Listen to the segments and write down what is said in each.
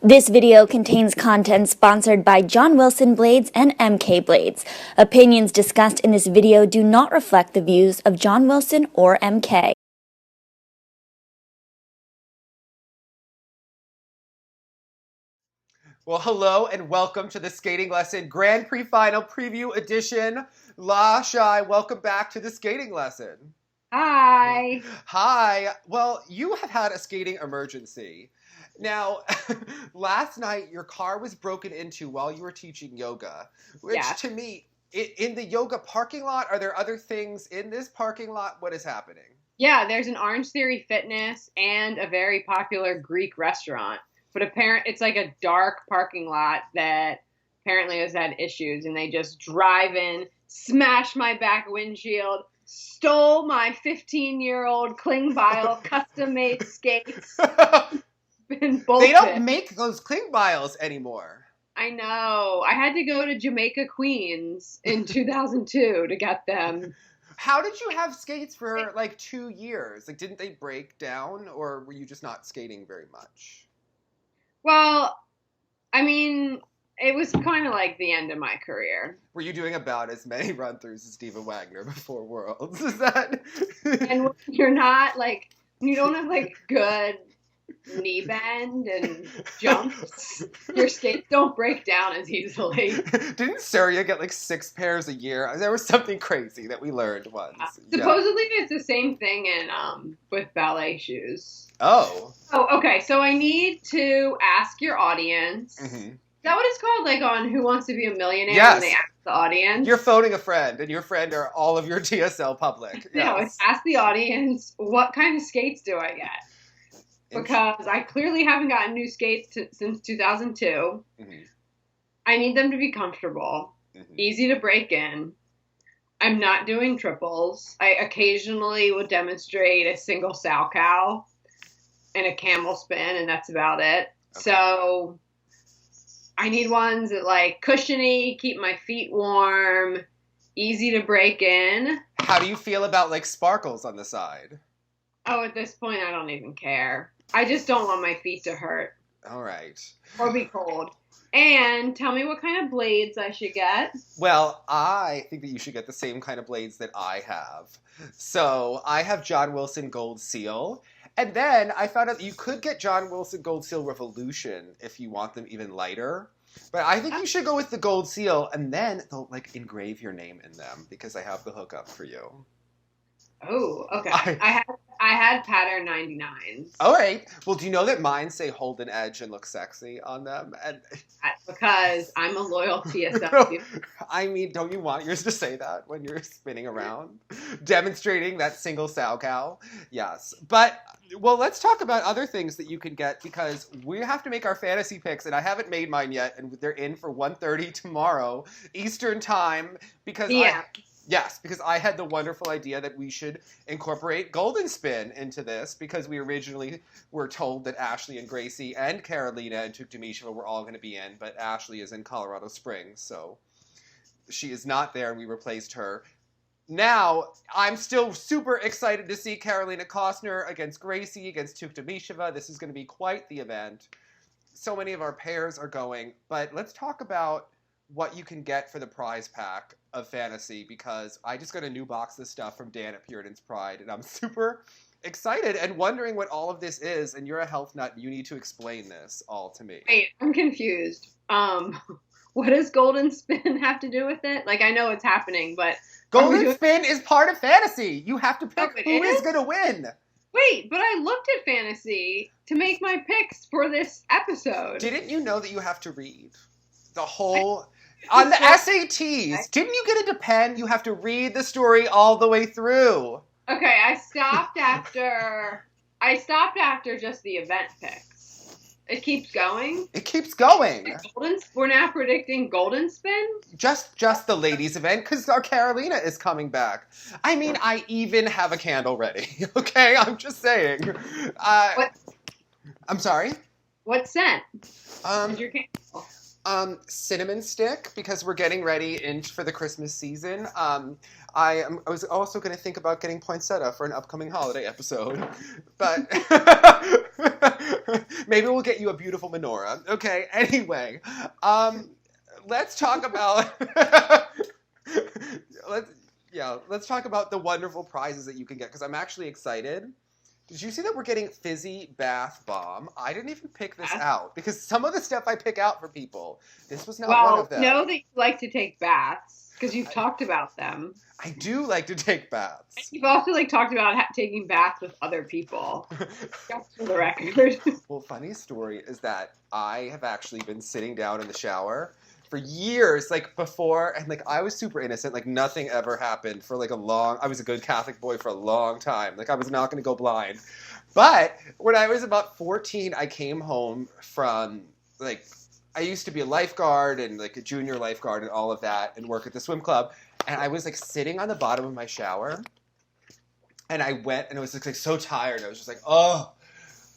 This video contains content sponsored by John Wilson Blades and MK Blades. Opinions discussed in this video do not reflect the views of John Wilson or MK. Well, hello and welcome to the Skating Lesson Grand Prix Final Preview Edition. Scheu, welcome back to the Skating Lesson. Hi. Hi. Well, you have had a skating emergency. Now, last night your car was broken into while you were teaching yoga, which to me, in the yoga parking lot, are there other things in this parking lot? What is happening? Yeah, there's an Orange Theory Fitness and a very popular Greek restaurant. But it's like a dark parking lot that apparently has had issues, and they just drive in, smash my back windshield, stole my 15-year-old Klingbeil custom-made skates. They don't make those Klingbeils anymore. I know. I had to go to Jamaica, Queens in 2002 to get them. How did you have skates for like 2 years? Like, didn't they break down, or were you just not skating very much? Well, I mean, it was kind of like the end of my career. Were you doing about as many run-throughs as Diva Wagner before Worlds? Is that? And when you're not like, you don't have like good knee bend and jumps, your skates don't break down as easily. Didn't Surya get like 6 pairs a year? There was something crazy that we learned once. Supposedly it's the same thing in with ballet shoes. Oh, okay. So I need to ask your audience. Mm-hmm. Is that what it's called? Like on Who Wants to Be a Millionaire? Yes. When they ask the audience? You're phoning a friend, and your friend are all of your TSL public. No, it's ask the audience, what kind of skates do I get? Because I clearly haven't gotten new skates since 2002. Mm-hmm. I need them to be comfortable, easy to break in. I'm not doing triples. I occasionally would demonstrate a single sow cow and a camel spin, and that's about it. Okay. So I need ones that like cushiony, keep my feet warm, easy to break in. How do you feel about like sparkles on the side? Oh, at this point, I don't even care. I just don't want my feet to hurt. All right. Or be cold. And tell me what kind of blades I should get. Well, I think that you should get the same kind of blades that I have. So I have John Wilson Gold Seal. And then I found out that you could get John Wilson Gold Seal Revolution if you want them even lighter. But I think you should go with the Gold Seal, and then they'll like engrave your name in them because I have the hookup for you. Oh, okay. I had pattern 99s. All right. Well, do you know that mine say hold an edge and look sexy on them? And because I'm a loyal TSL. I mean, don't you want yours to say that when you're spinning around, demonstrating that single sow cow? Yes. But well, let's talk about other things that you can get because we have to make our fantasy picks, and I haven't made mine yet, and they're in for 1:30 tomorrow Eastern time because Yes, because I had the wonderful idea that we should incorporate Golden Spin into this because we originally were told that Ashley and Gracie and Carolina and Tuktamisheva were all going to be in, but Ashley is in Colorado Springs, so she is not there, and we replaced her. Now, I'm still super excited to see Carolina Costner against Gracie, against Tuktamisheva. This is going to be quite the event. So many of our pairs are going, but let's talk about what you can get for the prize pack of fantasy because I just got a new box of stuff from Dan at Puritan's Pride, and I'm super excited and wondering what all of this is, and you're a health nut, and you need to explain this all to me. Wait, I'm confused. What does Golden Spin have to do with it? Like, I know it's happening, but... Golden Spin is part of fantasy! You have to pick who is going to win! Wait, but I looked at fantasy to make my picks for this episode. Didn't you know that you have to read the whole... On the SATs, didn't you get a depend? You have to read the story all the way through. Okay, I stopped after just the event picks. It keeps going? It keeps going. We're now predicting Golden Spin? Just the ladies event, because our Carolina is coming back. I mean, I even have a candle ready, okay? I'm just saying. What? I'm sorry? What scent is your candle? Cinnamon stick, because we're getting ready for the Christmas season. I was also going to think about getting poinsettia for an upcoming holiday episode, but maybe we'll get you a beautiful menorah. Okay. Anyway, let's talk about let's talk about the wonderful prizes that you can get, because I'm actually excited. Did you see that we're getting fizzy bath bomb? I didn't even pick this out, because some of the stuff I pick out for people, this was not one of them. Well, know that you like to take baths, because you've talked about them. I do like to take baths. And you've also talked about taking baths with other people. Just for the record. Well, funny story is that I have actually been sitting down in the shower for years, before, and I was super innocent, nothing ever happened for I was a good Catholic boy for a long time, I was not going to go blind. But when I was about 14, I came home from, I used to be a lifeguard and a junior lifeguard and all of that, and work at the swim club, and I was sitting on the bottom of my shower, and I went, and I was so tired, I was just oh,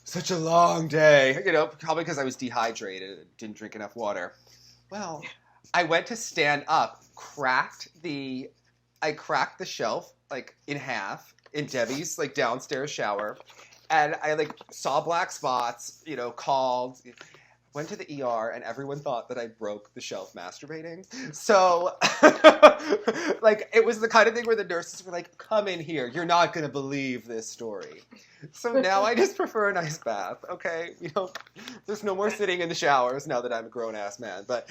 such a long day, probably because I was dehydrated and didn't drink enough water. Well, I went to stand up, cracked the shelf, in half in Debbie's, downstairs shower. And I, saw black spots, called, went to the ER, and everyone thought that I broke the shelf masturbating. So, it was the kind of thing where the nurses were come in here. You're not going to believe this story. So now I just prefer a nice bath, okay? There's no more sitting in the showers now that I'm a grown-ass man. But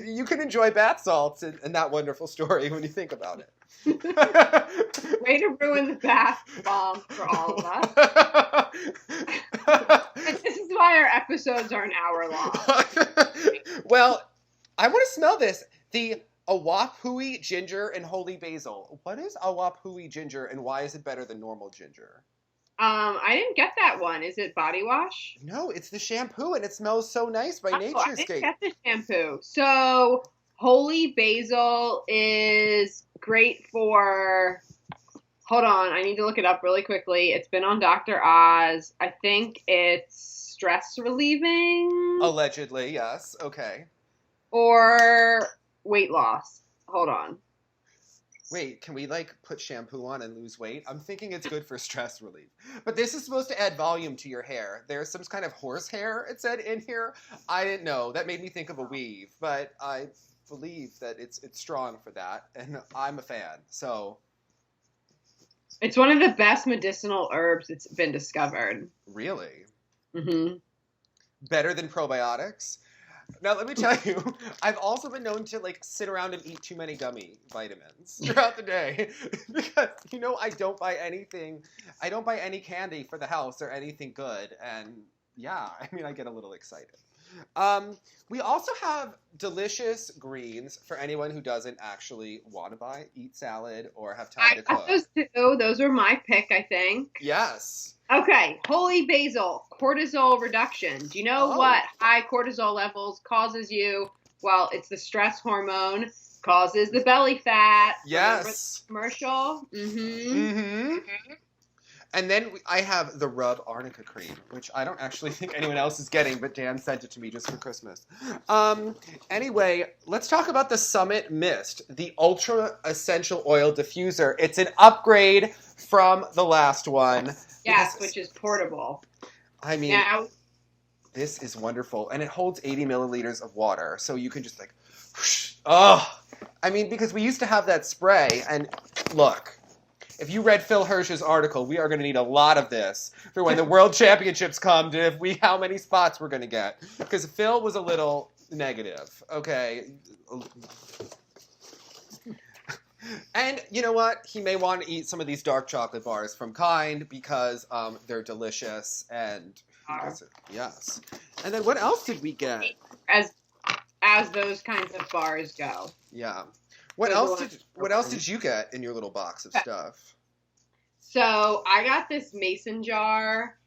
you can enjoy bath salts in that wonderful story when you think about it. Way to ruin the bath bomb for all of us. And this is why our episodes are an hour long. Well, I want to smell this. The Awapui ginger and holy basil. What is Awapui ginger, and why is it better than normal ginger? I didn't get that one. Is it body wash? No, it's the shampoo, and it smells so nice by Nature's I didn't Gate. get the shampoo. So, holy basil is great for... Hold on, I need to look it up really quickly. It's been on Dr. Oz. I think it's stress relieving. Allegedly, yes. Okay. Or weight loss. Hold on. Wait, can we put shampoo on and lose weight? I'm thinking it's good for stress relief. But this is supposed to add volume to your hair. There's some kind of horse hair, it said in here. I didn't know. That made me think of a weave. But I believe that it's strong for that. And I'm a fan. So... It's one of the best medicinal herbs that's been discovered. Really? Mm-hmm. Better than probiotics? Now, let me tell you, I've also been known to, sit around and eat too many gummy vitamins throughout the day. Because, I don't buy anything. I don't buy any candy for the house or anything good. And, yeah, I get a little excited. We also have delicious greens for anyone who doesn't actually want to eat salad or have time to cook. Those two. Those were my pick, I think. Yes. Okay, holy basil, cortisol reduction. Do you know what high cortisol levels causes you? Well, it's the stress hormone, causes the belly fat. Yes. Commercial. Mm-hmm. Mm-hmm. And then I have the Rub Arnica Cream, which I don't actually think anyone else is getting, but Dan sent it to me just for Christmas. Anyway, let's talk about the Summit Mist, the Ultra Essential Oil Diffuser. It's an upgrade from the last one. Yes, which is portable. This is wonderful. And it holds 80 milliliters of water, so you can just because we used to have that spray, and look... If you read Phil Hirsch's article, we are going to need a lot of this for when the World Championships come, how many spots we're going to get. Because Phil was a little negative, okay? And you know what? He may want to eat some of these dark chocolate bars from Kind because they're delicious and... Yes. And then what else did we get? As those kinds of bars go. Yeah. What else did you get in your little box of stuff? So I got this mason jar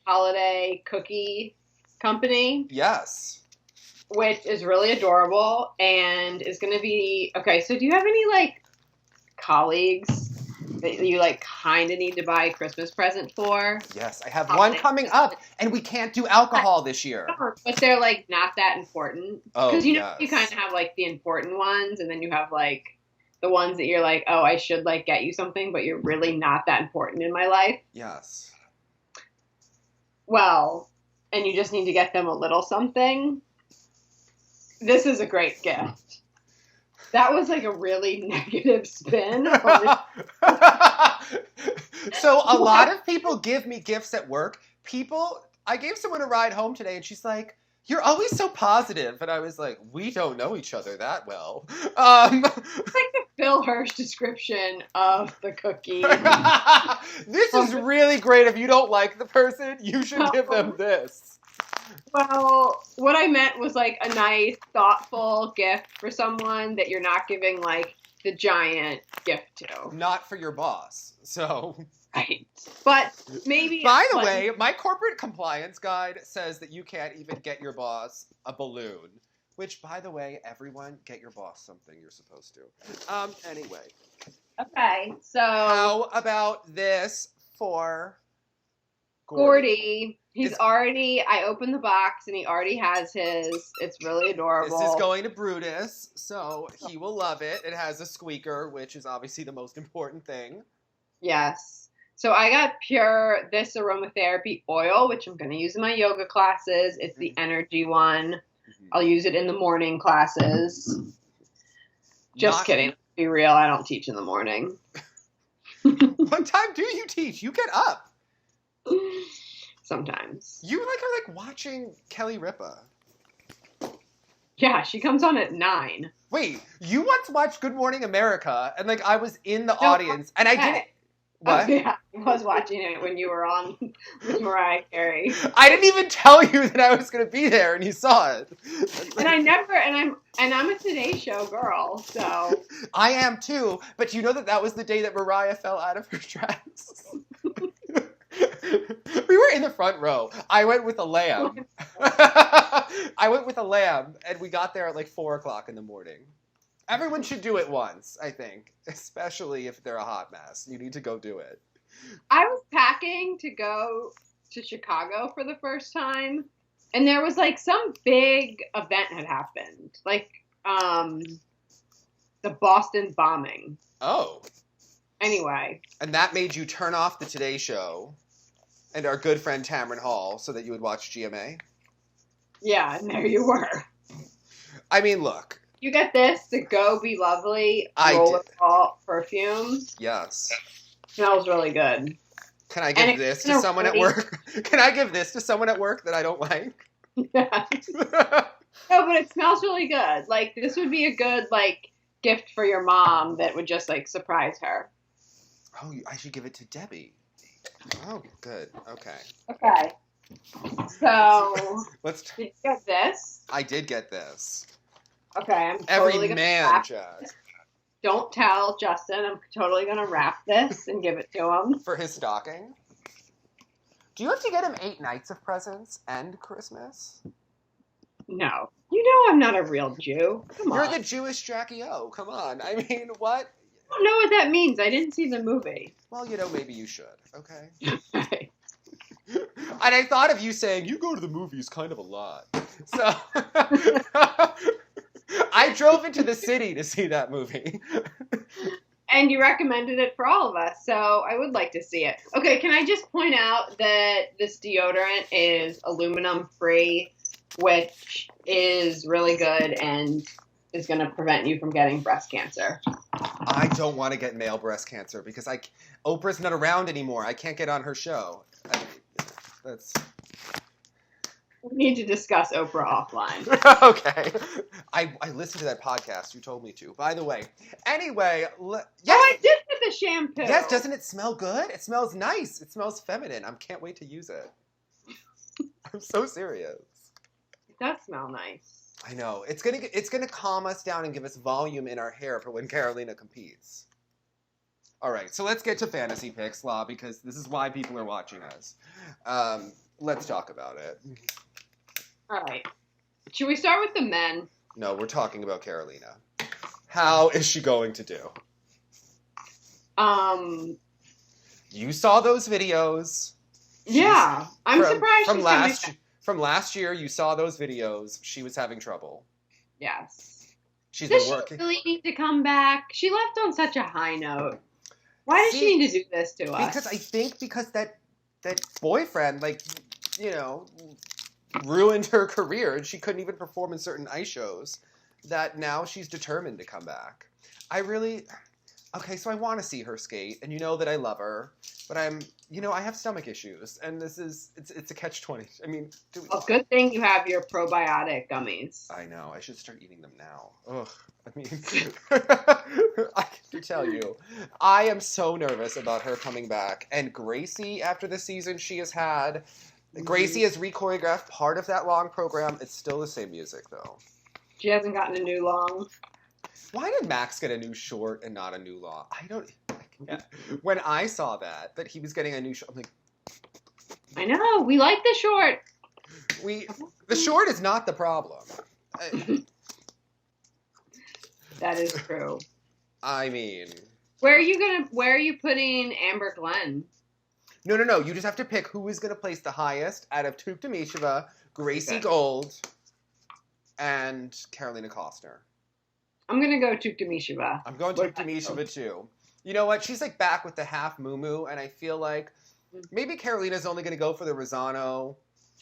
holiday cookie company. Yes. Which is really adorable and is going to be... Okay, so do you have any, colleagues that you like kind of need to buy a Christmas present for. Yes, I have one coming up, and we can't do alcohol this year. But they're like not that important. Oh, because you know yes. you kind of have like the important ones, and then you have like the ones that you're like, oh, I should like get you something, but you're really not that important in my life. Yes. Well, and you just need to get them a little something. This is a great gift. That was like a really negative spin. So a lot of people give me gifts at work. I gave someone a ride home today, and she's like, "You're always so positive," and I was like, "We don't know each other that well." It's like the Phil Hirsch description of the cookie. This is really great. If you don't like the person, you should give them this. Well, what I meant was like a nice, thoughtful gift for someone that you're not giving like the giant gift to. Not for your boss. So. Right. But maybe. By the way, my corporate compliance guide says that you can't even get your boss a balloon. Which, by the way, everyone get your boss something you're supposed to. Anyway. Okay, so. How about this for Gordy? I opened the box and he already has his. It's really adorable. This is going to Brutus, so he will love it. It has a squeaker, which is obviously the most important thing. Yes. So I got this aromatherapy oil, which I'm going to use in my yoga classes. It's the energy one. Mm-hmm. I'll use it in the morning classes. Just kidding. Be real, I don't teach in the morning. What time do you teach? You get up. Sometimes. You are like watching Kelly Ripa. Yeah, she comes on at 9. Wait, you once watched Good Morning America, and like I was in the audience, and I didn't. What? Yeah, I was watching it when you were on with Mariah Carey. I didn't even tell you that I was going to be there, and you saw it. And I'm a Today Show girl, so. I am too, but you know that was the day that Mariah fell out of her dress. We were in the front row. I went with a lamb. And we got there at like 4 o'clock in the morning. Everyone should do it once, I think, especially if they're a hot mess. You need to go do it. I was packing to go to Chicago for the first time, and there was like some big event had happened, like the Boston bombing. Oh. Anyway. And that made you turn off the Today Show and our good friend Tamron Hall so that you would watch GMA? Yeah, and there you were. I mean, look. You get this, the Go Be Lovely rollerball perfume. Yes. Smells really good. Can I give this to someone at work? Can I give this to someone at work that I don't like? Yeah. No, but it smells really good. Like, this would be a good, like, gift for your mom that would just, like, surprise her. Oh, I should give it to Debbie. Oh, good. Okay. Okay. So, did you get this? I did get this. Okay, I'm totally Every man, Jack. Don't tell Justin. I'm totally going to wrap this and give it to him. For his stocking? Do you have to get him 8 nights of presents and Christmas? No. You know I'm not a real Jew. Come on. You're the Jewish Jackie O. Come on. I mean, what? I don't know what that means. I didn't see the movie. Well, maybe you should, okay? Right. And I thought of you saying, you go to the movies kind of a lot. So, I drove into the city to see that movie. And you recommended it for all of us, so I would like to see it. Okay, can I just point out that this deodorant is aluminum free, which is really good and is going to prevent you from getting breast cancer. I don't want to get male breast cancer because Oprah's not around anymore. I can't get on her show. We need to discuss Oprah offline. Okay. I listened to that podcast. You told me to. By the way. Anyway. Yes. Oh, I did get the shampoo. Yes, doesn't it smell good? It smells nice. It smells feminine. I can't wait to use it. I'm so serious. It does smell nice. I know. It's gonna calm us down and give us volume in our hair for when Carolina competes. All right, so let's get to fantasy picks, Law, because this is why people are watching us. Let's talk about it. All right. Should we start with the men? No, we're talking about Carolina. How is she going to do? You saw those videos. Yeah, I'm surprised from she's last coming back. from last year. You saw those videos. She was having trouble. Yes. She's Does been working. she really need to come back? She left on such a high note. Why does she need to do this to us? Because I think that boyfriend, like, ruined her career, and she couldn't even perform in certain ice shows. That now she's determined to come back. Okay, so I want to see her skate, and you know that I love her, but I have stomach issues, and it's a catch-20. I mean, good thing you have your probiotic gummies. I know, I should start eating them now. Ugh, I mean, I have to tell you, I am so nervous about her coming back, and Gracie, after the season she has had, Gracie has re-choreographed part of that long program. It's still the same music, though. She hasn't gotten a new long. Why did Max get a new short and not a new long? Yeah. When I saw that he was getting a new short, I'm like, I know, we like the short. The short is not the problem. That is true. I mean, where are you putting Amber Glenn? No. You just have to pick who is going to place the highest out of Tukta Misheva, Gracie Gold, and Carolina Costner. I'm going to go Tukta Misheva. I'm going Tukta Misheva too. You know what? She's like back with the half moo, and I feel like maybe Carolina's only going to go for the Rosano.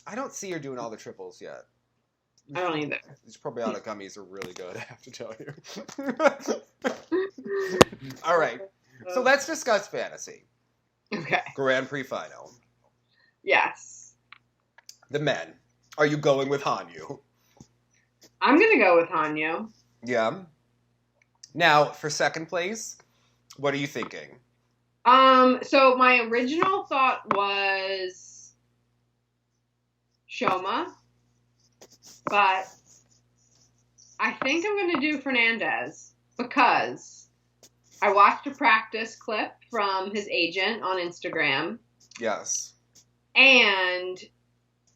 I don't see her doing all the triples yet. I don't either. These probiotic gummies are really good, I have to tell you. All right. So let's discuss fantasy. Okay. Grand Prix final. Yes. The men. Are you going with Hanyu? I'm going to go with Hanyu. Yeah. Now, for second place, what are you thinking? So my original thought was Shoma, but I think I'm going to do Fernandez because I watched a practice clip from his agent on Instagram. Yes. And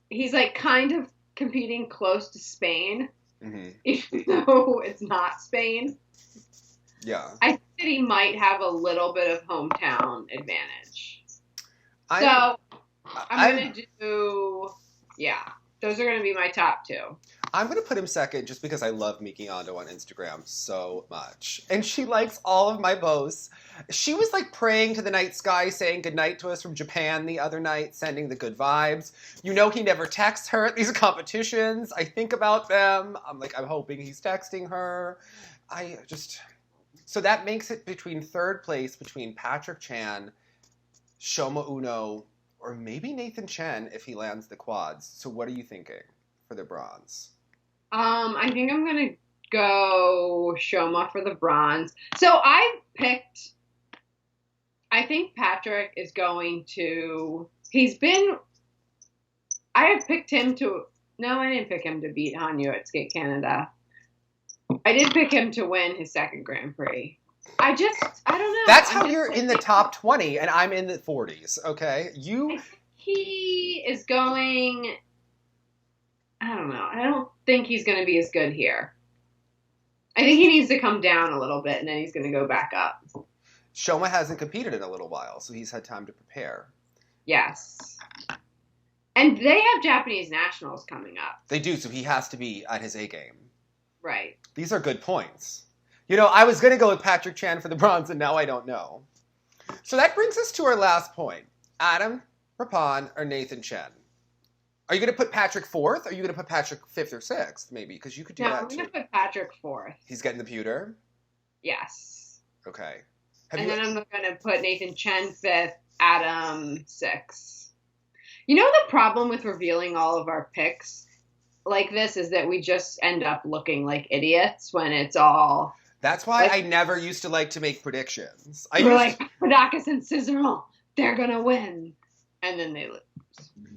he's like kind of competing close to Spain, even though it's not Spain. Yeah. I think that he might have a little bit of hometown advantage. I'm going to do, those are going to be my top two. I'm going to put him second just because I love Miki Ando on Instagram so much. And she likes all of my posts. She was like praying to the night sky, saying goodnight to us from Japan the other night, sending the good vibes. You know he never texts her at these competitions. I think about them. I'm hoping he's texting her. So that makes it between third place between Patrick Chan, Shoma Uno, or maybe Nathan Chen if he lands the quads. So what are you thinking for the bronze? I think I'm going to go Shoma for the bronze. So I think Patrick is going to, I had picked him to, no, I didn't pick him to beat Hanyu at Skate Canada. I did pick him to win his second Grand Prix. I don't know. That's how you're in the top 20 and I'm in the 40s, okay? He is going, I don't know. I don't think he's going to be as good here. I think he needs to come down a little bit and then he's going to go back up. Shoma hasn't competed in a little while, so he's had time to prepare. Yes. And they have Japanese nationals coming up. They do, so he has to be at his A game. Right. These are good points. I was going to go with Patrick Chan for the bronze, and now I don't know. So that brings us to our last point. Adam Rapon or Nathan Chen? Are you going to put Patrick fourth, or are you going to put Patrick fifth or sixth, maybe? Because you could do that, I'm too. going to put Patrick fourth. He's getting the pewter? Yes. Okay. Then I'm going to put Nathan Chen fifth, Adam sixth. You know the problem with revealing all of our picks like this is that we just end up looking like idiots when it's all... That's why I never used to like to make predictions. We're like, Padakis and Cicero, they're going to win. And then they lose.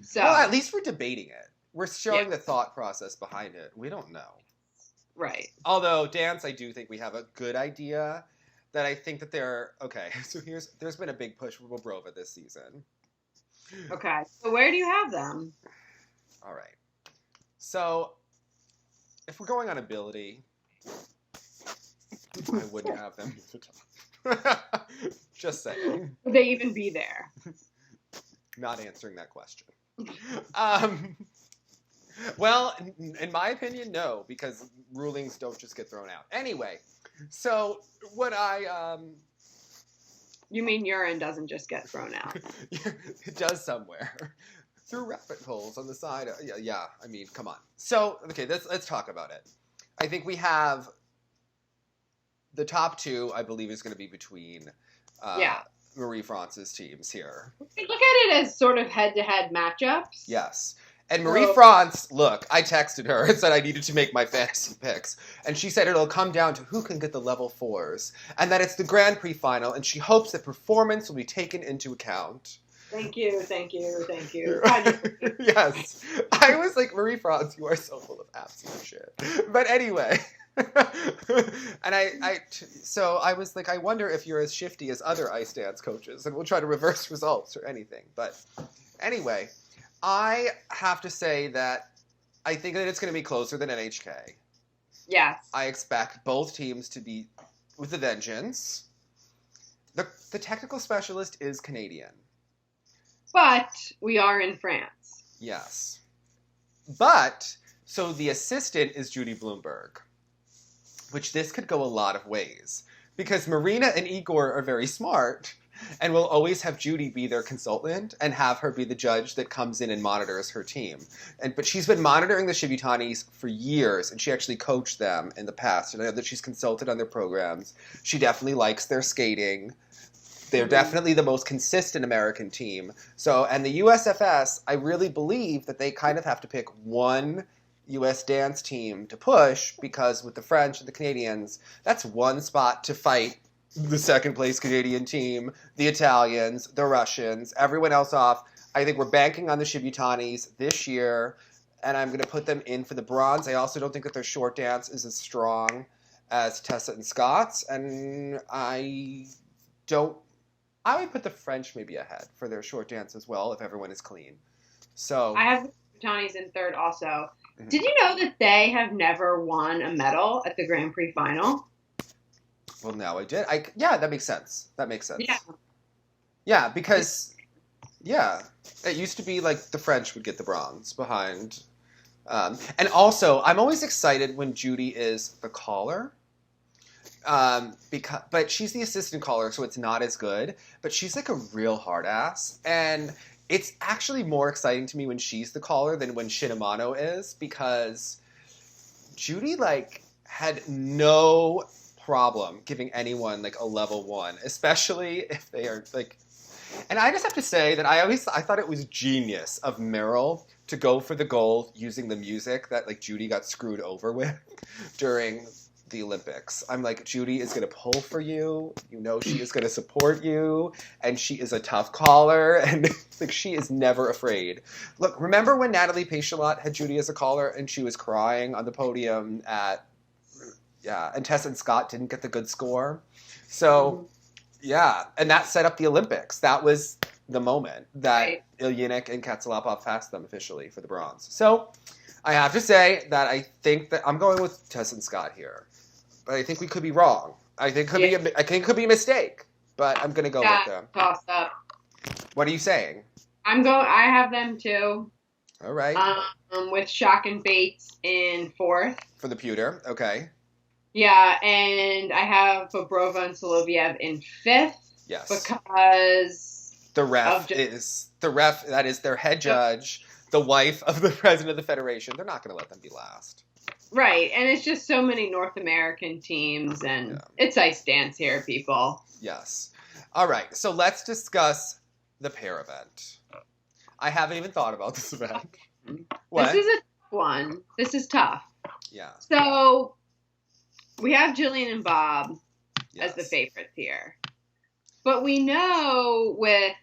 So, well, at least we're debating it. We're showing the thought process behind it. We don't know. Right. Although, Dance, I do think we have a good idea that I think that okay, so there's been a big push for Bobrova this season. Okay. So where do you have them? All right. So, if we're going on ability, I wouldn't have them at the top. Just saying. Would they even be there? Not answering that question. Well, in my opinion, no, because rulings don't just get thrown out. Anyway, so what You mean urine doesn't just get thrown out? it does somewhere. Through rabbit holes on the side. Yeah, I mean, come on. So, okay, let's talk about it. I think we have the top two, I believe, is going to be between Marie-France's teams here. Look at it as sort of head-to-head matchups. Yes. And Marie-France, look, I texted her and said I needed to make my fantasy picks. And she said it'll come down to who can get the level 4s. And that it's the Grand Prix final, and she hopes that performance will be taken into account. Thank you. Yes. I was like, Marie-France, you are so full of absolute shit. But anyway. And so I was like, I wonder if you're as shifty as other ice dance coaches, and we'll try to reverse results or anything. But anyway, I have to say that I think that it's going to be closer than NHK. Yes. I expect both teams to be with a vengeance. The technical specialist is Canadian. But we are in France. Yes. But, so the assistant is Judy Bloomberg, which this could go a lot of ways. Because Marina and Igor are very smart, and will always have Judy be their consultant and have her be the judge that comes in and monitors her team. But she's been monitoring the Shibutanis for years, and she actually coached them in the past. And I know that she's consulted on their programs. She definitely likes their skating. They're definitely the most consistent American team. So, and the USFS, I really believe that they kind of have to pick one U.S. dance team to push, because with the French and the Canadians, that's one spot to fight the second place Canadian team, the Italians, the Russians, everyone else off. I think we're banking on the Shibutanis this year, and I'm going to put them in for the bronze. I also don't think that their short dance is as strong as Tessa and Scott's, and I would put the French maybe ahead for their short dance as well, if everyone is clean. So I have the Shibutanis in third also. Mm-hmm. Did you know that they have never won a medal at the Grand Prix final? Well, now I did. Yeah, that makes sense. Yeah. Yeah, because, it used to be like the French would get the bronze behind. And also, I'm always excited when Judy is the caller. But she's the assistant caller, so it's not as good. But she's like a real hard ass. And it's actually more exciting to me when she's the caller than when Shinamano is, because Judy, had no problem giving anyone, a level 1, especially if they are, And I just have to say that I thought it was genius of Meryl to go for the gold using the music that, Judy got screwed over with during the Olympics. I'm like, Judy is going to pull for you. You know she is going to support you. And she is a tough caller. And she is never afraid. Look, remember when Natalie Pachelot had Judy as a caller and she was crying on the podium and Tess and Scott didn't get the good score? So, and that set up the Olympics. That was the moment that Ilyinik and Katsalapov passed them officially for the bronze. So, I have to say that I think that I'm going with Tess and Scott here. But I think we could be wrong. I think it could be a mistake. But I'm going to go with them. Toss up. What are you saying? I have them too. All right. With Shock and Bates in fourth. For the pewter. Okay. Yeah, and I have Bobrova and Soloviev in fifth. Yes. Because the ref that is their head judge, the wife of the president of the federation. They're not going to let them be last. Right, and it's just so many North American teams, and it's ice dance here, people. Yes. All right, so let's discuss the pair event. I haven't even thought about this event. What? This is a tough one. This is tough. Yeah. So, we have Jillian and Bob as the favorites here. But we know with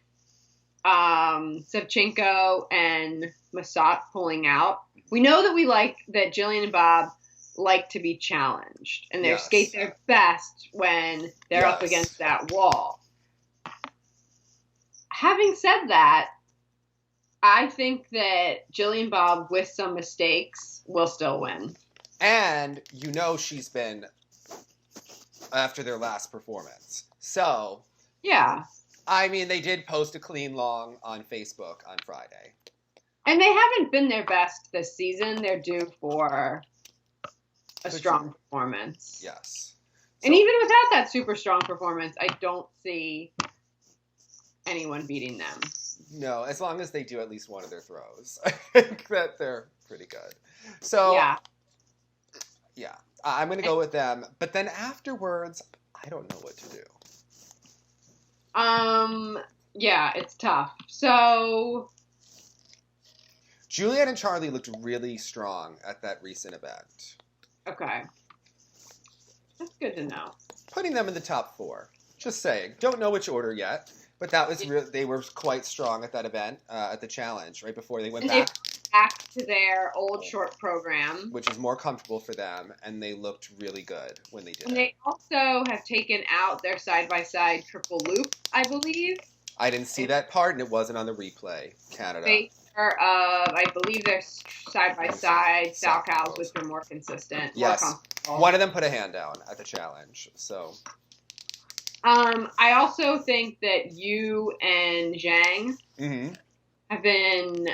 Savchenko and Massot pulling out, we know that Jillian and Bob like to be challenged. And they skate their best when they're up against that wall. Having said that, I think that Jillian Bob, with some mistakes, will still win. And she's been after their last performance. So, yeah. I mean, they did post a clean long on Facebook on Friday. And they haven't been their best this season. They're due for a strong performance. Yes. And even without that super strong performance, I don't see anyone beating them. No, as long as they do at least one of their throws. I think that they're pretty good. So, yeah, I'm going to go with them. But then afterwards, I don't know what to do. Yeah, it's tough. So... Juliet and Charlie looked really strong at that recent event. Okay. That's good to know. Putting them in the top 4. Just saying. Don't know which order yet, but that was they were quite strong at that event, at the challenge, right before they went back. Back to their old short program. Which is more comfortable for them, and they looked really good when they did it. And they also have taken out their side-by-side triple loop, I believe. I didn't see that part, and it wasn't on the replay, Canada. I believe they're side-by-side Salchows, which are more consistent. Yes. More comfortable. One of them put a hand down at the challenge, so... I also think that you and Zhang have been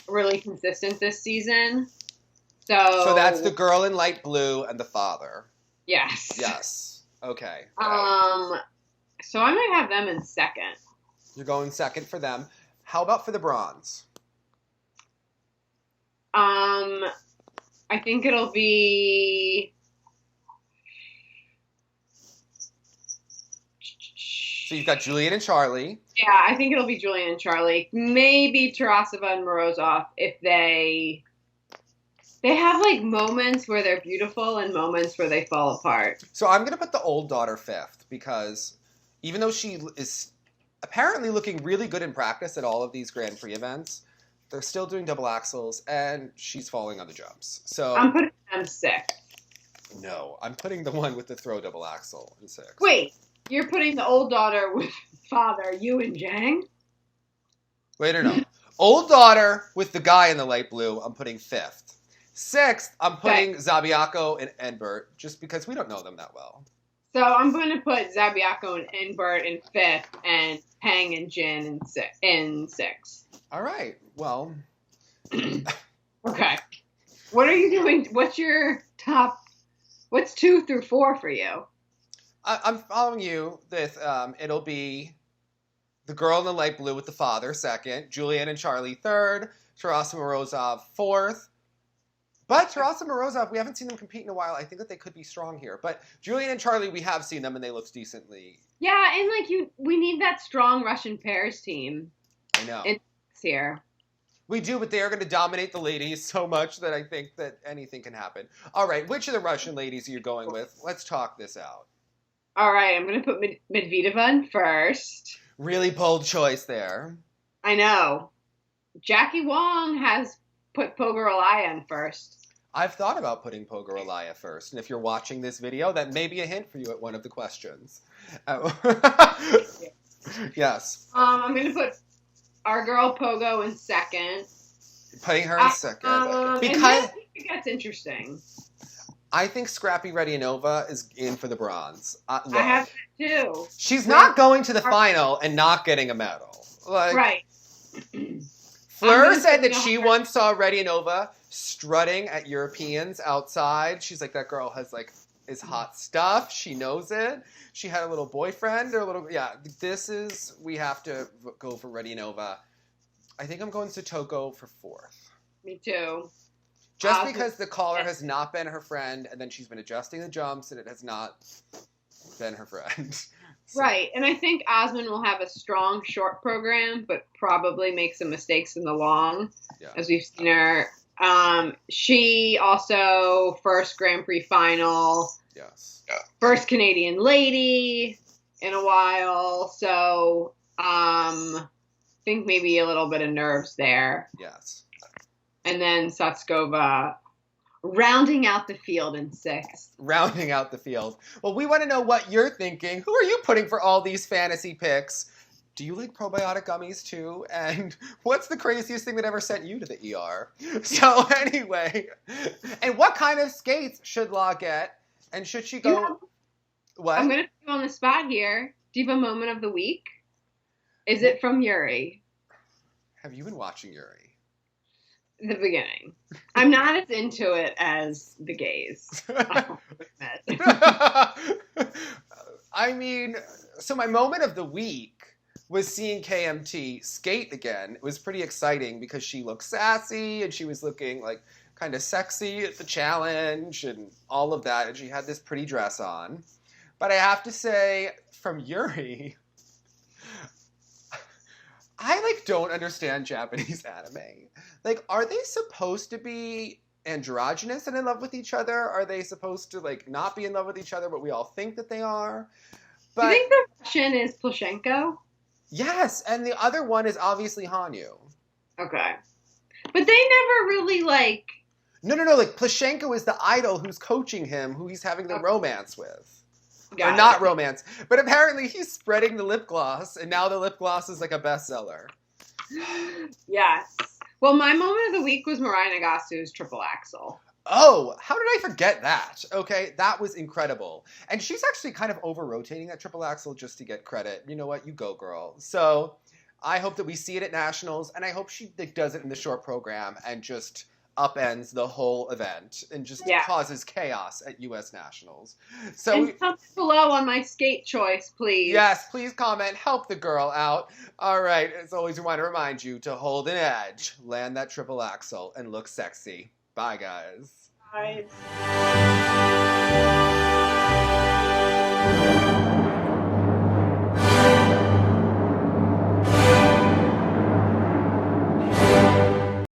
really consistent this season. So that's the girl in light blue and the father. Yes. Yes. Okay. So I might have them in second. You're going second for them. How about for the bronze? I think it'll be... So you've got Juliet and Charlie. Yeah, I think it'll be Julian and Charlie. Maybe Tarasova and Morozov if they have like moments where they're beautiful and moments where they fall apart. So I'm going to put the old daughter 5th because even though she is apparently looking really good in practice at all of these Grand Prix events, they're still doing double axels and she's falling on the jumps. So I'm putting them 6th. No, I'm putting the one with the throw double axel in 6th. Wait. You're putting the old daughter with father, you and Zhang? Wait or no. Old daughter with the guy in the light blue, I'm putting 5th. 6th, I'm putting Zabiako and Enbert, just because we don't know them that well. So I'm going to put Zabiako and Enbert in 5th, and Peng and Jin in 6th. All right. Well. Okay. What are you doing? What's your top? What's 2 through 4 for you? I'm following you with, it'll be the girl in the light blue with the father, 2nd, Juliet and Charlie, 3rd, Tarasova Morozov, 4th. But Tarasova Morozov, we haven't seen them compete in a while. I think that they could be strong here. But Juliet and Charlie, we have seen them, and they look decently. Yeah, and we need that strong Russian pairs team. I know. Here. We do, but they are going to dominate the ladies so much that I think that anything can happen. All right, which of the Russian ladies are you going with? Let's talk this out. All right, I'm going to put Medvedeva in first. Really bold choice there. I know. Jackie Wong has put Pogorelaya in first. I've thought about putting Pogorelaya first, and if you're watching this video, that may be a hint for you at one of the questions. Yes. I'm going to put our girl Pogo in second. Putting her in second. Because it gets interesting. I think Scrappy Radianova is in for the bronze. I have that too. She's not going to the final and not getting a medal. Right. Fleur said that she once saw Radianova strutting at Europeans outside. She's like, that girl is hot stuff. She knows it. She had a little boyfriend or we have to go for Radianova. I think I'm going Sotoko for 4th. Me too. Just because the caller has not been her friend, and then she's been adjusting the jumps, and it has not been her friend. So. Right, and I think Osman will have a strong short program, but probably make some mistakes in the long, as we've seen her. She also first Grand Prix final. Yes. First Canadian lady in a while, so think maybe a little bit of nerves there. Yes. And then Satskova rounding out the field in 6th. Rounding out the field. Well, we want to know what you're thinking. Who are you putting for all these fantasy picks? Do you like probiotic gummies too? And what's the craziest thing that ever sent you to the ER? So anyway, and what kind of skates should La get? And should she go What? I'm going to put you on the spot here. Do you have a moment of the week? Is it from Yuri? Have you been watching Yuri? The beginning. I'm not as into it as the gays. I mean, so my moment of the week was seeing KMT skate again. It was pretty exciting because she looked sassy and she was looking like kind of sexy at the challenge and all of that. And she had this pretty dress on. But I have to say, from Yuri, I like don't understand Japanese anime. Like, are they supposed to be androgynous and in love with each other? Are they supposed to like not be in love with each other, but we all think that they are? But do you think the Russian is Plushenko? yes, and the other one is obviously Hanyu. Okay. But they never really like... No. Like, Plushenko is the idol who's coaching him, who he's having the romance with. Got or not romance. But apparently he's spreading the lip gloss, and now the lip gloss is like a bestseller. Yes. Well, my moment of the week was Mirai Nagasu's triple axel. Oh, how did I forget that? Okay, that was incredible. And she's actually kind of over-rotating that triple axel just to get credit. You know what? You go, girl. So I hope that we see it at Nationals, and I hope she does it in the short program and just upends the whole event and just causes chaos at U.S. Nationals. So and comment below on my skate choice, please. Yes, please comment. Help the girl out. All right, as always, we want to remind you to hold an edge, land that triple axel, and look sexy. Bye, guys. Bye.